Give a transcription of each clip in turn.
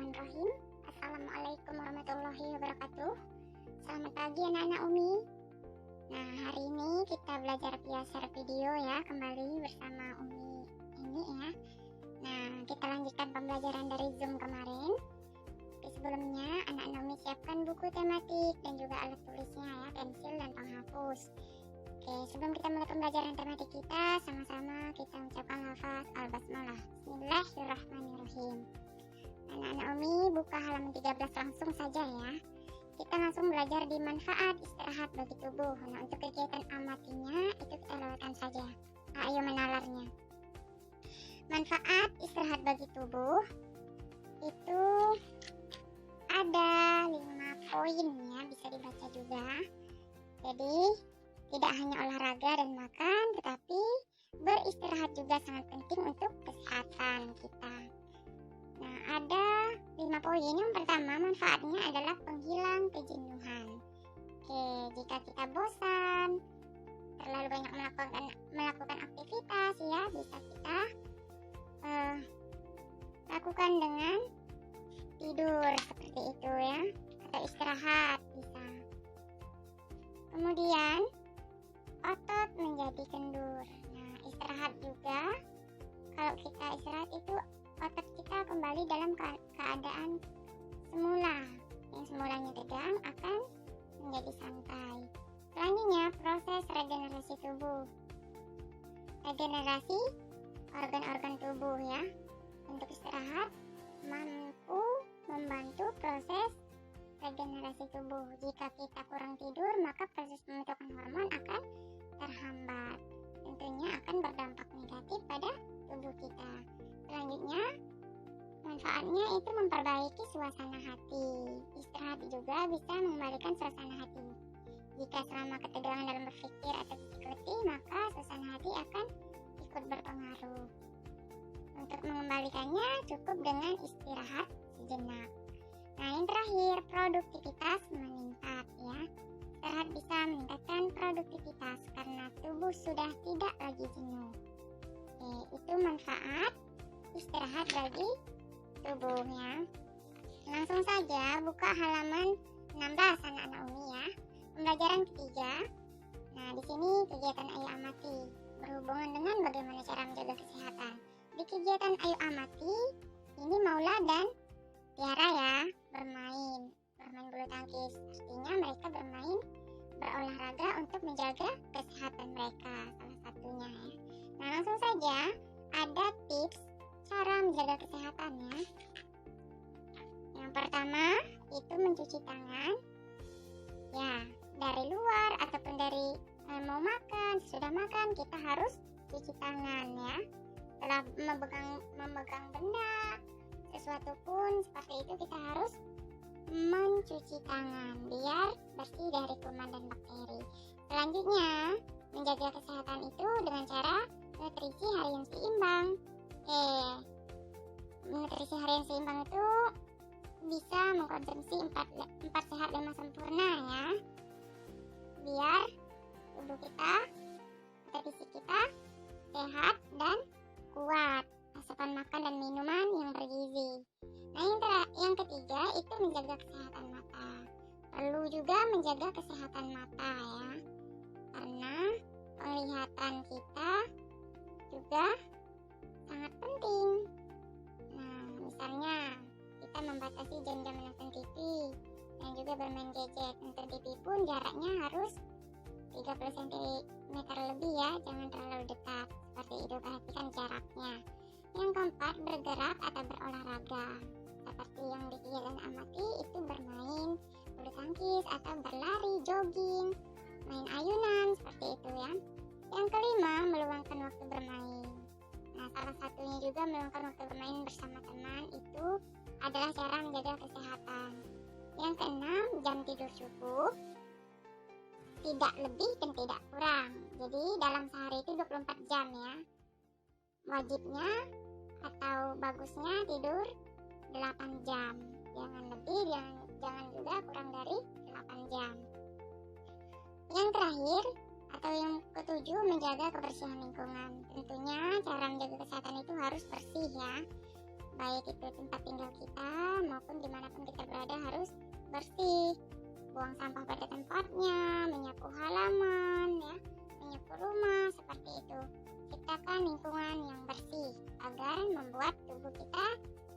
Bismillahirrahmanirrahim. Assalamualaikum warahmatullahi wabarakatuh. Selamat pagi anak-anak Umi. Nah, hari ini kita belajar via share video ya, kembali bersama Umi ini ya. Nah, kita lanjutkan pembelajaran dari Zoom kemarin. Tapi sebelumnya anak-anak Umi siapkan buku tematik dan juga alat tulisnya ya, pensil dan penghapus. Oke, sebelum kita mulai pembelajaran tematik kita, sama-sama kita ucapkan lafaz al-basmalah. Bismillahirrahmanirrahim. Anak-anak Umi buka halaman 13 langsung saja ya. Kita langsung belajar di manfaat istirahat bagi tubuh. Nah, untuk kegiatan amatinya itu kita lewatkan saja. Ayo menalarnya. Manfaat istirahat bagi tubuh itu ada 5 poin ya, bisa dibaca juga. Jadi tidak hanya olahraga dan makan, tetapi beristirahat juga sangat penting untuk kesehatan kita. Nah, ada 5 poin. Yang pertama, manfaatnya adalah penghilang kejenuhan. Oke, jika kita bosan, terlalu banyak melakukan aktivitas ya, bisa kita lakukan dengan tidur seperti itu ya, atau istirahat bisa. Kemudian otot menjadi kendur. Nah, istirahat juga, kalau kita istirahat itu otot kita kembali dalam keadaan semula. Yang semulanya tegang akan menjadi santai. Selanjutnya, proses regenerasi tubuh. Regenerasi organ-organ tubuh ya. Untuk istirahat mampu membantu proses regenerasi tubuh. Jika kita kurang tidur, maka proses pembentukan hormon akan terhambat. Tentunya akan berdampak negatif pada tubuh kita. Selanjutnya, manfaatnya itu memperbaiki suasana hati. Istirahat juga bisa mengembalikan suasana hati. Jika selama ketegangan dalam berpikir atau fisik letih, maka suasana hati akan ikut berpengaruh. Untuk mengembalikannya cukup dengan istirahat sejenak. Nah, yang terakhir, produktivitas meningkat ya. Istirahat bisa meningkatkan produktivitas karena tubuh sudah tidak lagi jenuh. Oke, itu manfaat istirahat bagi tubuhnya. Langsung saja buka halaman 16 anak-anak Umi ya. Pembelajaran ketiga. Nah, di sini kegiatan Ayo Amati berhubungan dengan bagaimana cara menjaga kesehatan. Di kegiatan Ayo Amati ini Maula dan Tiara ya bermain bulu tangkis. Artinya mereka berolahraga untuk menjaga kesehatan mereka, salah satunya ya. Nah, langsung saja ada tips cara menjaga kesehatan ya. Yang pertama itu mencuci tangan ya, dari luar ataupun dari mau makan, sudah makan kita harus cuci tangan ya. Setelah memegang benda sesuatu pun seperti itu kita harus mencuci tangan biar bersih dari kuman dan bakteri. Selanjutnya, menjaga kesehatan itu dengan cara nutrisi harian seimbang. Nutrisi harian seimbang itu bisa mengkonsumsi 4 sehat 5 sempurna ya, biar tubuh kita atau fisik kita sehat dan kuat. Asupan makan dan minuman yang bergizi. Nah, yang ketiga itu menjaga kesehatan mata. Perlu juga menjaga kesehatan mata ya, karena penglihatan kita juga sangat penting. Nah, misalnya kita membatasi jam-jam menonton TV dan juga bermain gadget. Nonton TV pun jaraknya harus 30 cm lebih ya, jangan terlalu dekat. Seperti itu, perhatikan jaraknya. Yang keempat, bergerak atau berolahraga. Seperti yang di kegiatan amati itu bermain bulu tangkis atau berlari, jogging, main ayunan, seperti itu ya. Yang kelima, meluangkan waktu bermain. Nah, salah satunya juga meluangkan waktu bermain bersama teman itu adalah cara menjaga kesehatan. Yang keenam, jam tidur cukup, tidak lebih dan tidak kurang. Jadi dalam sehari itu 24 jam ya. Wajibnya atau bagusnya tidur 8 jam. Jangan lebih, jangan juga kurang dari 8 jam. Yang terakhir atau yang ketujuh, menjaga kebersihan lingkungan. Tentunya cara menjaga kesehatan itu harus bersih ya. baik itu tempat tinggal kita maupun dimanapun kita berada harus bersih. Buang sampah pada tempatnya, menyapu halaman, ya, menyapu rumah, seperti itu. Ciptakan lingkungan yang bersih agar membuat tubuh kita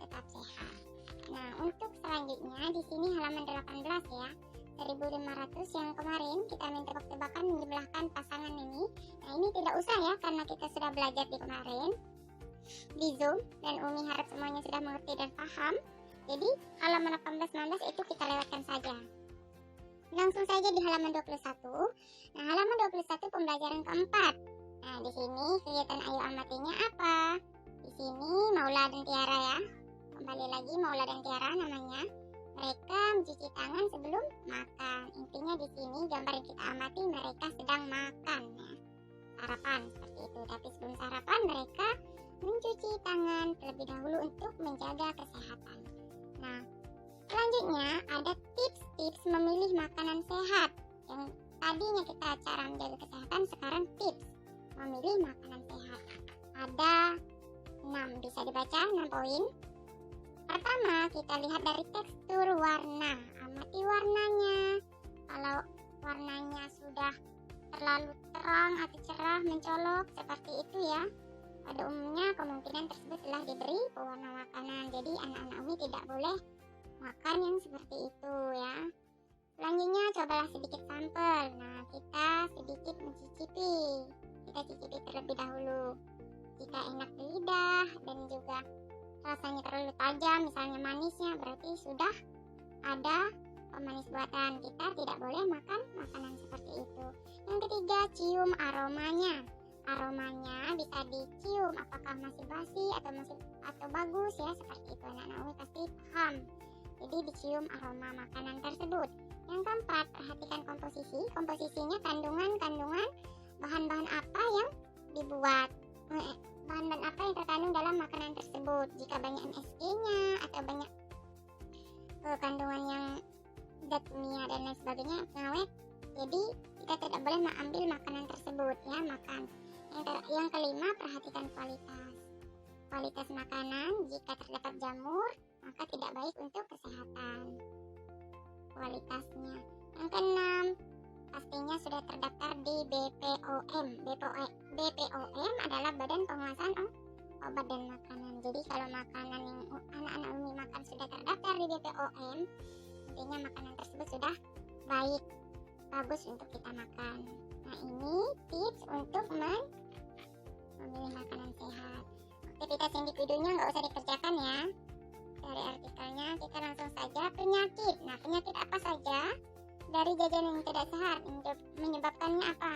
tetap sehat. Nah, untuk selanjutnya di sini halaman 18 ya. 1500 yang kemarin kita main tebak-tebakan menjumlahkan pasangan ini. Nah, ini tidak usah ya karena kita sudah belajar di kemarin di Zoom dan Umi harap semuanya sudah mengerti dan paham. Jadi halaman 18-19 itu kita lewatkan saja. Langsung saja di halaman 21. Nah, halaman 21 pembelajaran keempat. Nah, di sini kegiatan ayo amatinya apa? Di sini Maula dan Tiara ya. Kembali lagi Maula dan Tiara namanya. Mereka mencuci tangan sebelum makan. Intinya di sini gambar yang kita amati mereka sedang makan ya. Sarapan seperti itu. Tapi sebelum sarapan mereka mencuci tangan terlebih dahulu untuk menjaga kesehatan. Nah, selanjutnya ada tips-tips memilih makanan sehat. Yang tadinya kita cara menjaga kesehatan, sekarang tips memilih makanan sehat. Ada 6, bisa dibaca 6 poin. Pertama, kita lihat dari tekstur warna. Amati warnanya. Kalau warnanya sudah terlalu terang atau cerah mencolok seperti itu ya, pada umumnya kemungkinan tersebut telah diberi pewarna makanan. Jadi anak-anak Umi tidak boleh makan yang seperti itu ya. Selanjutnya cobalah sedikit sampel. Nah, kita sedikit mencicipi. Kita cicipi terlebih dahulu. Jika enak di lidah dan juga rasanya terlalu tajam, misalnya manisnya, berarti sudah ada pemanis buatan. Kita tidak boleh makan makanan seperti itu. Yang ketiga, cium aromanya. Aromanya bisa dicium apakah masih basi atau bagus ya, seperti itu. Anak-anak Umi pasti paham. Jadi dicium aroma makanan tersebut. Yang keempat, perhatikan komposisi. Komposisinya kandungan bahan-bahan apa yang dibuat. Bahan-bahan apa yang terkandung dalam makanan tersebut. Jika banyak MSG-nya atau banyak kandungan yang zat kimia dan lain sebagainya, pengawet, jadi kita tidak boleh mengambil makanan tersebut ya, makan. Yang kelima, perhatikan kualitas makanan. Jika terdapat jamur, maka tidak baik untuk kesehatan kualitasnya. Yang keenam, pastinya sudah terdaftar di BPOM. BPOM adalah Badan Pengawasan Obat dan Makanan. Jadi kalau makanan yang anak-anak Umi makan sudah terdaftar di BPOM, artinya makanan tersebut sudah bagus untuk kita makan. Nah, ini tips untuk memilih makanan sehat. Aktivitas individunya nggak usah dikerjakan ya. Dari artikelnya kita langsung saja penyakit. Nah, penyakit apa saja dari jajanan yang tidak sehat menyebabkannya apa?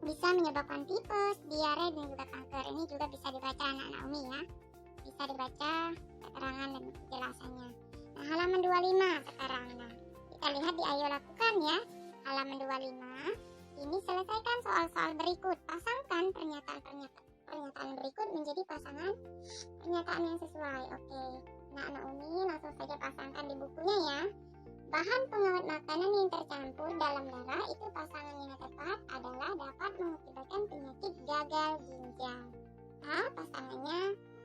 Bisa menyebabkan tipes, diare, dan juga kanker. Ini juga bisa dibaca anak-anak Umi ya. Bisa dibaca keterangan dan penjelasannya. Nah, halaman 25 sekarang. Nah, kita lihat di Ayo Lakukan ya. Halaman 25. Ini selesaikan soal-soal berikut. Pasangkan pernyataan berikut menjadi pasangan pernyataan yang sesuai. Oke. Nah, anak Umi langsung saja pasangkan di bukunya ya. Bahan pengawet makanan yang tercampur dalam darah itu pasangan yang tepat adalah dapat mengakibatkan penyakit gagal ginjal. A. Pasangannya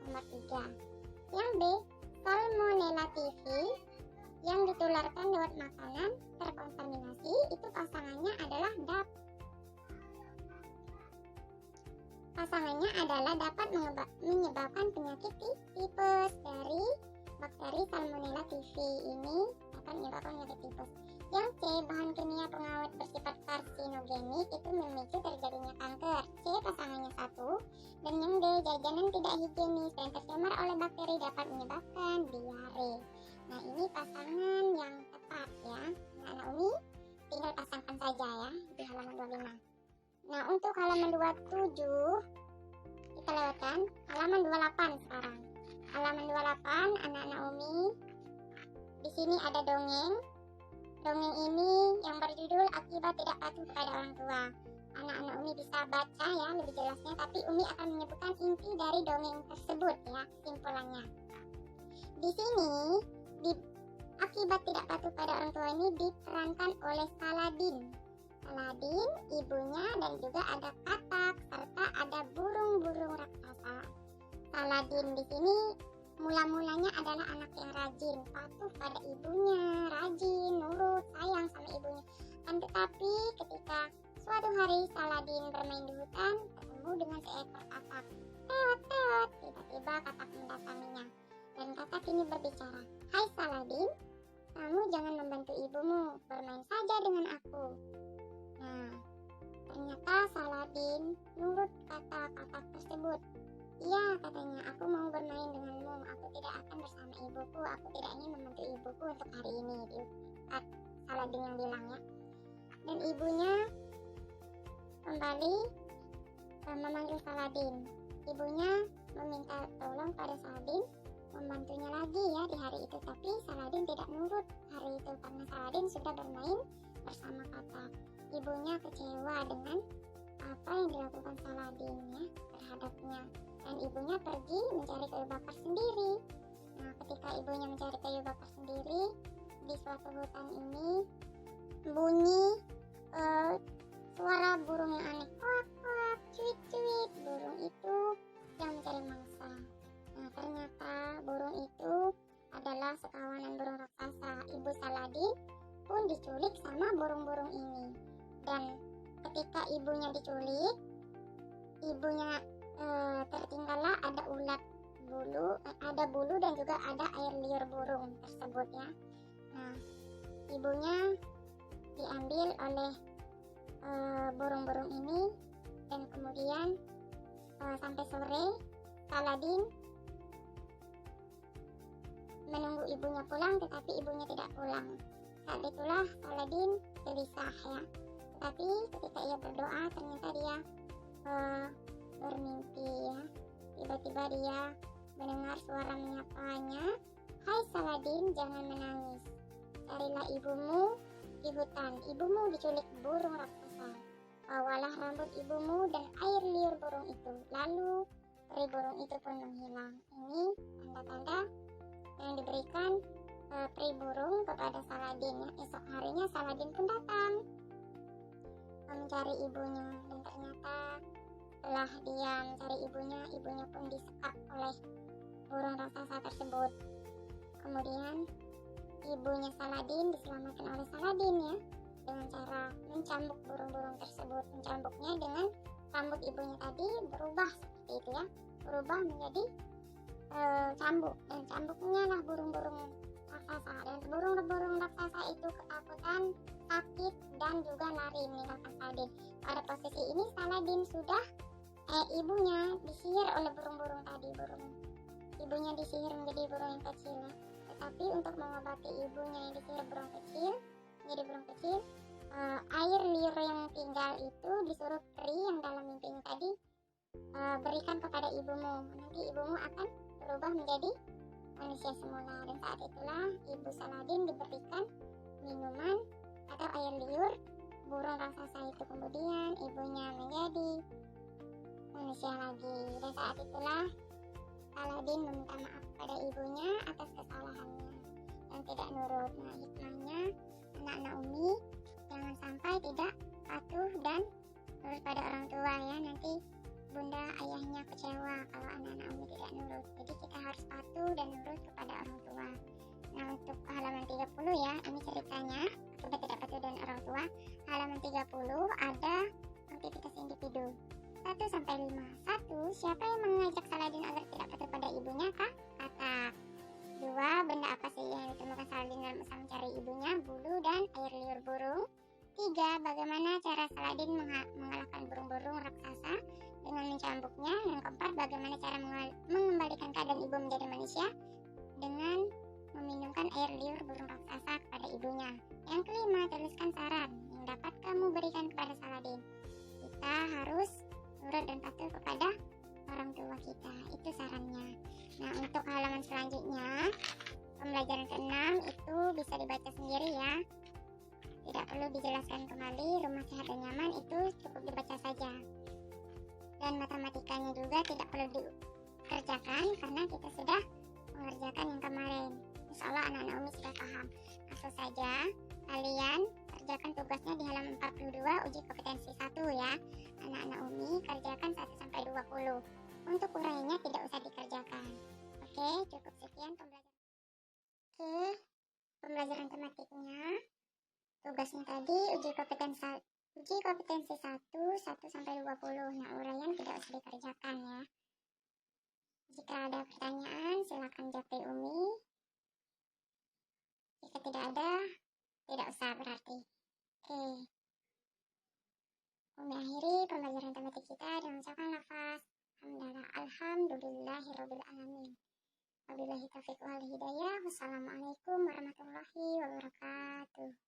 nomor 3. Yang B. Salmonella typhi yang ditularkan lewat makanan terkontaminasi, itu pasangannya adalah dapat menyebabkan penyakit tipes dari bakteri Salmonella typhi. Ini akan menyebabkan penyakit tipes. Yang C. Bahan kimia pengawet bersifat karsinogenik itu memicu terjadinya kanker. C. Pasangannya 1. Dan yang D. Jajanan tidak higienis dan tercemar oleh bakteri dapat menyebabkan diare. Nah, ini pasangan yang tepat ya. Nah, anak Umi tinggal pasangkan saja ya di halaman 25. Nah, untuk halaman 27 kita lewatkan. Halaman 28 sekarang. Halaman 28 anak-anak Umi. Di sini ada dongeng. Dongeng ini yang berjudul Akibat Tidak Patuh Pada Orang Tua. Anak-anak Umi bisa baca ya lebih jelasnya, tapi Umi akan menyebutkan inti dari dongeng tersebut ya, kesimpulannya. Di sini akibat tidak patuh pada orang tua ini diperankan oleh Saladin, ibunya, dan juga ada katak serta ada burung-burung raksasa. Saladin di sini mula-mulanya adalah anak yang rajin, patuh pada ibunya, rajin, nurut, sayang sama ibunya. Tetapi ketika suatu hari Saladin bermain di hutan, ketemu dengan seekor katak. Teot, teot, tiba-tiba katak mendatanginya. Dan katak ini berbicara, "Hai Saladin, kamu jangan membantu ibumu, bermain saja dengan aku." Nah, ternyata Saladin nurut kata katak tersebut. "Iya," katanya, "aku mau bermain denganmu, aku tidak akan bersama ibuku, aku tidak ingin membantu ibuku untuk hari ini." Saladin yang bilang ya. Dan ibunya kembali memanggil Saladin. Ibunya meminta tolong pada Saladin membantunya lagi ya di hari itu, tapi Saladin tidak nurut hari itu karena Saladin sudah bermain bersama katak. Ibunya kecewa dengan apa yang dilakukan Saladin ya terhadapnya, dan ibunya pergi mencari kayu bakar sendiri. Nah, ketika ibunya mencari kayu bakar sendiri di suatu hutan ini, bunyi suara burung yang aneh, kuak kuak, cuit cuit. Burung itu yang mencari mangsa. Nah, ternyata burung itu adalah sekawanan burung raksasa. Ibu Saladin pun diculik sama burung-burung ini. Dan ketika ibunya diculik, ibunya tertinggallah ada ulat bulu, ada bulu dan juga ada air liur burung tersebut ya. Nah, ibunya diambil oleh burung-burung ini, dan kemudian sampai sore Saladin menunggu ibunya pulang, tetapi ibunya tidak pulang. Saat itulah Saladin gelisah ya. Tetapi ketika ia berdoa, ternyata dia bermimpi ya. Tiba-tiba dia mendengar suara menyapanya, "Hai Saladin, jangan menangis. Carilah ibumu di hutan. Ibumu diculik burung raksasa. Bawalah rambut ibumu dan air liur burung itu." Lalu peri burung itu pun menghilang. Ini tanda-tanda yang diberikan peri burung kepada Saladin ya. Esok harinya Saladin pun datang mencari ibunya, dan ternyata setelah dia mencari ibunya pun disekap oleh burung raksasa tersebut. Kemudian ibunya Saladin diselamatkan oleh Saladin ya, dengan cara mencambuk burung-burung tersebut. Mencambuknya dengan rambut ibunya tadi berubah seperti itu ya, berubah menjadi cambuk, dan cambuknya lah burung-burung raksasa. Dan burung-burung raksasa itu ketakutan, sakit, dan juga lari meninggalkan Saladin. Pada posisi ini Saladin sudah ibunya disihir oleh burung-burung tadi. Ibunya disihir menjadi burung yang kecil ya. Tetapi untuk mengobati ibunya yang disihir burung kecil menjadi burung kecil, air liur yang tinggal itu disuruh peri yang dalam mimpinya tadi, berikan kepada ibumu, nanti ibumu akan berubah menjadi manusia semula. Dan saat itulah ibu Saladin diberikan minuman atau air liur burung raksasa itu. Kemudian ibunya menjadi manusia lagi, dan saat itulah Saladin meminta maaf pada ibunya atas kesalahannya yang tidak nurut. Nah, hikmahnya anak-anak Umi jangan sampai tidak patuh dan nurut pada orang tua ya. Nanti bunda ayahnya kecewa kalau anak-anak Umi tidak nurut. Jadi kita harus patuh dan nurut kepada orang tua. Nah, untuk halaman 30 ya, ini ceritanya akibat tidak patuh dan orang tua. Halaman 30 ada aktivitas individu 1-5. 1. Siapa yang mengajak Saladin agar tidak patuh pada ibunya? Katak. 2. Benda apa sih yang ditemukan Saladin dalam usaha mencari ibunya? Bulu dan air liur burung. 3. Bagaimana cara Saladin mengalahkan burung-burung raksasa dengan mencambuknya? Yang keempat, bagaimana cara mengembalikan keadaan ibu menjadi manusia? Dengan meminumkan air liur burung raksasa kepada ibunya. Yang kelima, tuliskan saran yang dapat kamu berikan kepada Saladin. Kita harus nurut dan patuh kepada orang tua kita, itu sarannya. Nah, untuk halaman selanjutnya, pembelajaran ke-6 itu bisa dibaca sendiri ya, tidak perlu dijelaskan kembali. Rumah sehat dan nyaman itu cukup dibaca saja, dan matematikanya juga tidak perlu dikerjakan karena kita sudah mengerjakan yang kemarin. Insya Allah anak-anak Umi sudah paham. Langsung saja kalian kerjakan tugasnya di halaman 42 uji kompetensi 1 ya. Anak-anak Umi kerjakan 1-20. Untuk uraiannya tidak usah dikerjakan. Oke, cukup sekian pembelajaran. Oke, pembelajaran tematiknya. Tugasnya tadi uji kompetensi 1 sampai 20. Nah, uraian tidak usah dikerjakan ya. Jika ada pertanyaan, silakan japri Umi. Jika tidak ada, tidak usah berarti. Oke. Umi akhiri pembelajaran tematik kita dengan mengucapkan lafaz Alhamdulillahirabbil alamin. Wabillahi taufiq wal hidayah. Wassalamualaikum warahmatullahi wabarakatuh.